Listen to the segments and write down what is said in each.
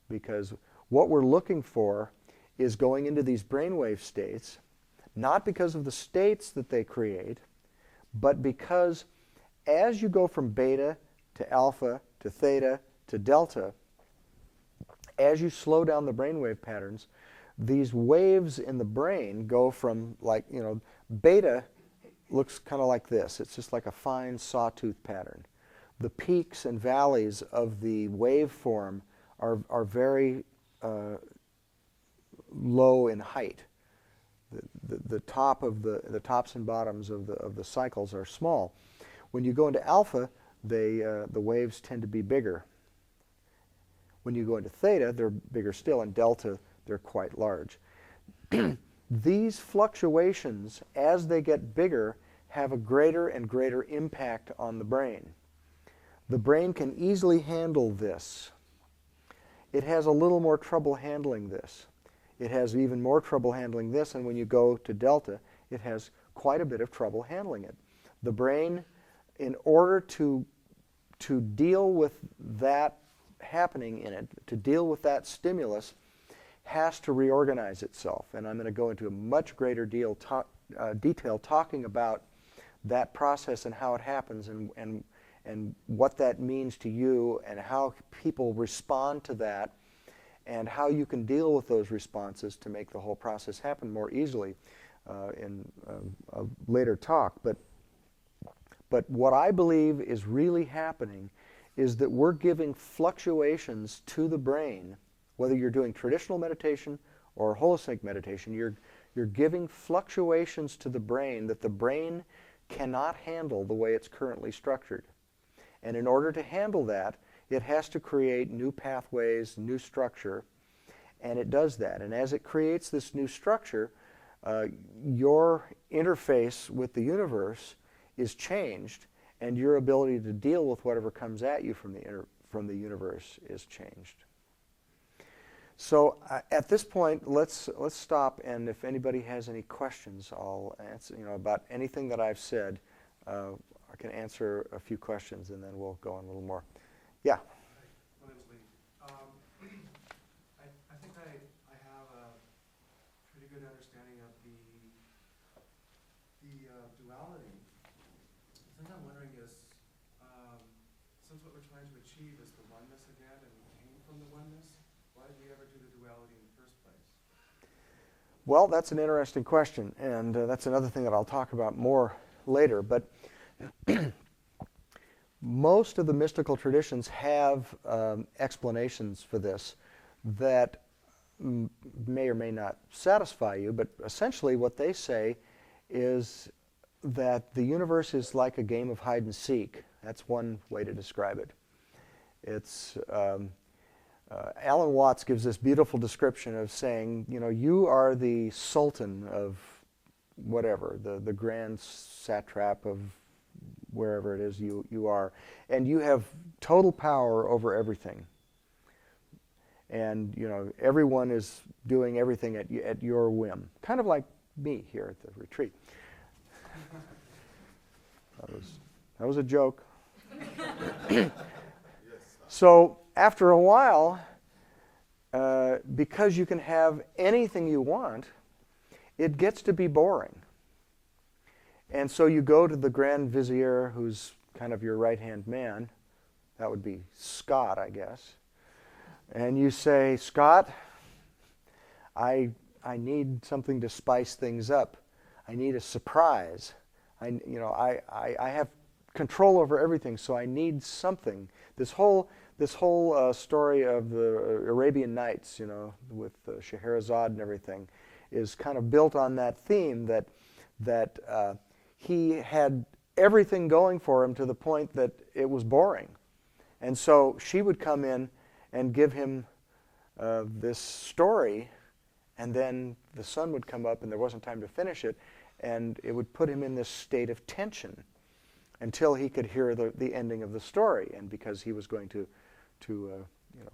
because what we're looking for is going into these brainwave states, not because of the states that they create, but because as you go from beta to alpha to theta to delta, as you slow down the brainwave patterns, these waves in the brain go from, like, beta looks kind of like this. It's just like a fine sawtooth pattern. The peaks and valleys of the waveform are very low in height. The tops and bottoms of the cycles are small. When you go into alpha, the waves tend to be bigger. When you go into theta, they're bigger still, and delta, they're quite large. These fluctuations, as they get bigger, have a greater and greater impact on the brain. The brain can easily handle this. It has a little more trouble handling this. It has even more trouble handling this, and when you go to delta, it has quite a bit of trouble handling it. The brain, in order to deal with that happening in it, to deal with that stimulus, has to reorganize itself. And I'm going to go into a much greater detail talking about that process and how it happens, and what that means to you, and how people respond to that, and how you can deal with those responses to make the whole process happen more easily in a later talk. But what I believe is really happening is that we're giving fluctuations to the brain, whether you're doing traditional meditation or holistic meditation, you're giving fluctuations to the brain that the brain cannot handle the way it's currently structured. And in order to handle that, it has to create new pathways, new structure, and it does that. And as it creates this new structure, your interface with the universe is changed, and your ability to deal with whatever comes at you from the universe is changed. So at this point, let's stop, and if anybody has any questions, I'll answer, about anything that I've said. I can answer a few questions, and then we'll go on a little more. Yeah. My name's Lee. I think I have a pretty good understanding of the duality. The thing I'm wondering is, since what we're trying to achieve is the oneness again, and we came from the oneness, why did we ever do the duality in the first place? Well, that's an interesting question, and that's another thing that I'll talk about more later. But most of the mystical traditions have explanations for this that may or may not satisfy you, but essentially what they say is that the universe is like a game of hide and seek. That's one way to describe it. It's Alan Watts gives this beautiful description of saying, you are the sultan of whatever, the grand satrap of wherever it is you are, and you have total power over everything. And everyone is doing everything at your whim, kind of like me here at the retreat. That was a joke. So after a while, because you can have anything you want, it gets to be boring. And so you go to the Grand Vizier, who's kind of your right-hand man. That would be Scott, I guess. And you say, Scott, I need something to spice things up. I need a surprise. I have control over everything, so I need something. This whole story of the Arabian Nights, with Scheherazade and everything, is kind of built on that theme that he had everything going for him to the point that it was boring. And so she would come in and give him this story, and then the sun would come up and there wasn't time to finish it, and it would put him in this state of tension until he could hear the ending of the story. And because he was going to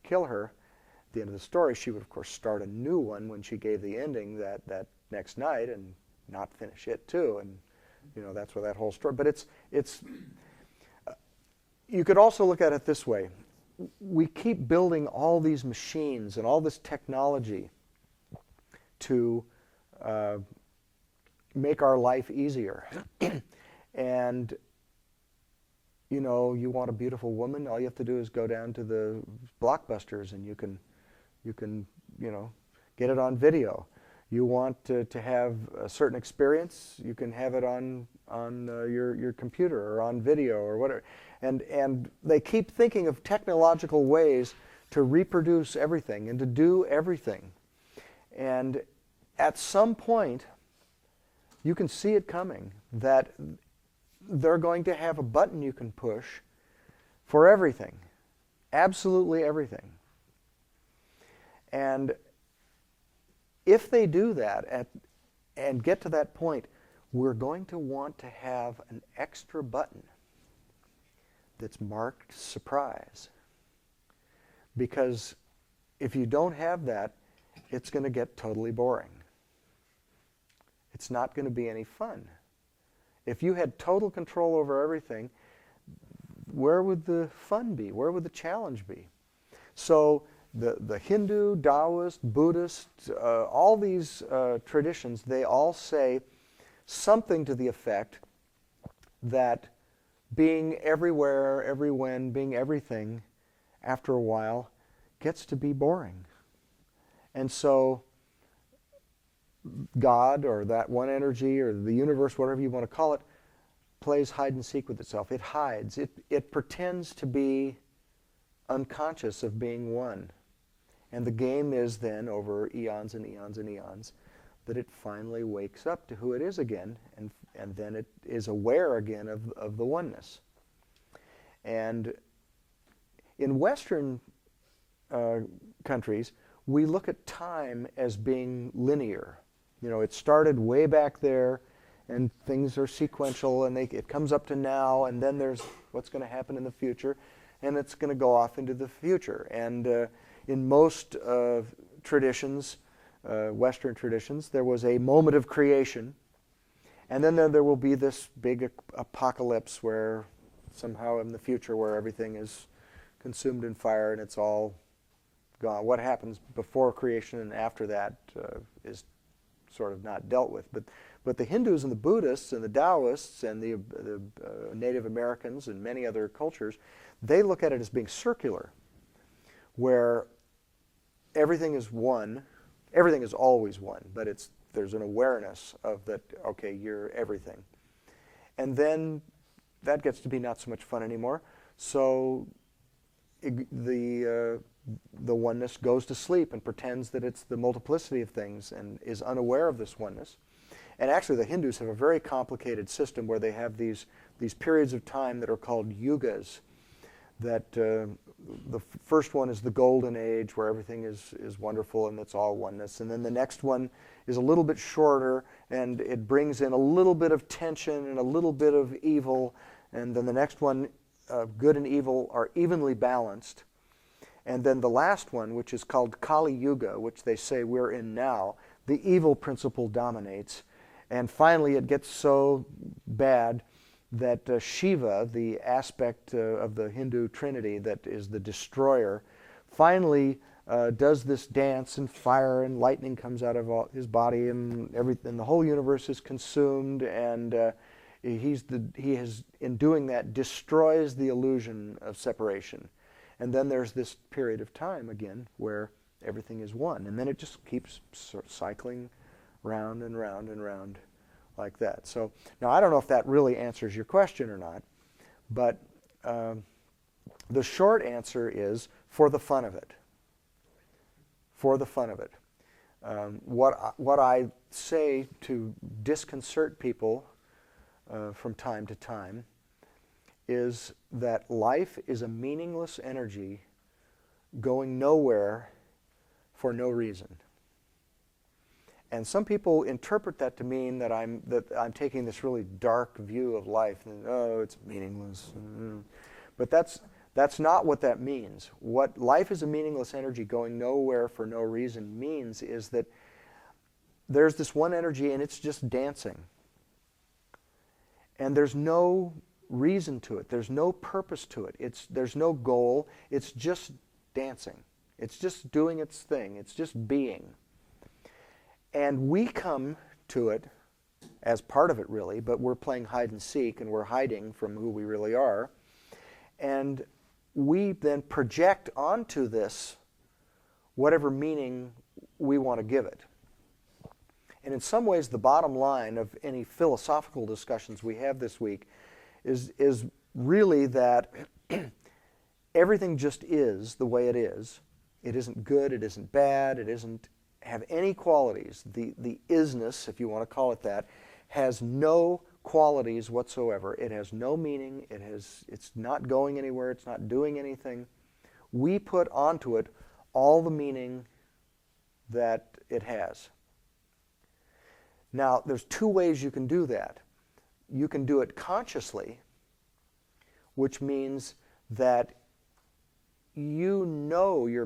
kill her at the end of the story, she would of course start a new one when she gave the ending that next night and not finish it too. And that's where that whole story. But it's you could also look at it this way. we keep building all these machines and all this technology to make our life easier. And you know, you want a beautiful woman, all you have to do is go down to the Blockbusters and you can you know, get it on video. You want to have a certain experience, you can have it on your computer or on video or whatever. And they keep thinking of technological ways to reproduce everything and to do everything. And at some point, you can see it coming, that they're going to have a button you can push for everything, absolutely everything. And if they do that and get to that point, we're going to want to have an extra button that's marked surprise. Because if you don't have that, it's going to get totally boring. It's not going to be any fun. If you had total control over everything, where would the fun be? Where would the challenge be? So the Hindu, Taoist, Buddhist, all these traditions, they all say something to the effect that being everywhere, everywhen, being everything, after a while, gets to be boring. And so God, or that one energy, or the universe, whatever you want to call it, plays hide and seek with itself. It hides. It pretends to be unconscious of being one. And the game is then, over eons and eons and eons, that it finally wakes up to who it is again, and then it is aware again of the oneness. And in Western countries, we look at time as being linear. You know, it started way back there, and things are sequential, and it comes up to now, and then there's what's going to happen in the future, and it's going to go off into the future. And in most traditions, Western traditions, there was a moment of creation, and then there will be this big apocalypse where somehow in the future where everything is consumed in fire and it's all gone. What happens before creation and after that is sort of not dealt with. But the Hindus and the Buddhists and the Taoists and the Native Americans and many other cultures, they look at it as being circular, where everything is one. Everything is always one, but there's an awareness of that, okay, you're everything. And then that gets to be not so much fun anymore. So the oneness goes to sleep and pretends that it's the multiplicity of things and is unaware of this oneness. And actually the Hindus have a very complicated system where they have these periods of time that are called yugas. That the first one is the golden age where everything is wonderful and it's all oneness. And then the next one is a little bit shorter and it brings in a little bit of tension and a little bit of evil. And then the next one, good and evil are evenly balanced. And then the last one, which is called Kali Yuga, which they say we're in now, the evil principle dominates. And finally it gets so bad that Shiva, the aspect of the Hindu Trinity that is the destroyer, finally does this dance, and fire and lightning comes out of his body, and the whole universe is consumed, and he has, in doing that, destroys the illusion of separation. And then there's this period of time again where everything is one, and then it just keeps sort of cycling round and round and round like that. So now I don't know if that really answers your question or not, but the short answer is for the fun of it. For the fun of it. What I say to disconcert people from time to time is that life is a meaningless energy going nowhere for no reason. And some people interpret that to mean that I'm taking this really dark view of life, and oh, it's meaningless. But that's not what that means. What life is a meaningless energy going nowhere for no reason means is that there's this one energy and it's just dancing. And there's no reason to it. There's no purpose to it. There's no goal. It's just dancing. It's just doing its thing. It's just being. And we come to it as part of it, really, but we're playing hide and seek, and we're hiding from who we really are. And we then project onto this whatever meaning we want to give it. And in some ways, the bottom line of any philosophical discussions we have this week is really that everything just is the way it is. It isn't good, it isn't bad, it doesn't have any qualities. The isness, if you want to call it that, has no qualities whatsoever. It has no meaning. It's not going anywhere. It's not doing anything. We put onto it all the meaning that it has. Now, there's two ways you can do that. You can do it consciously, which means that you know you're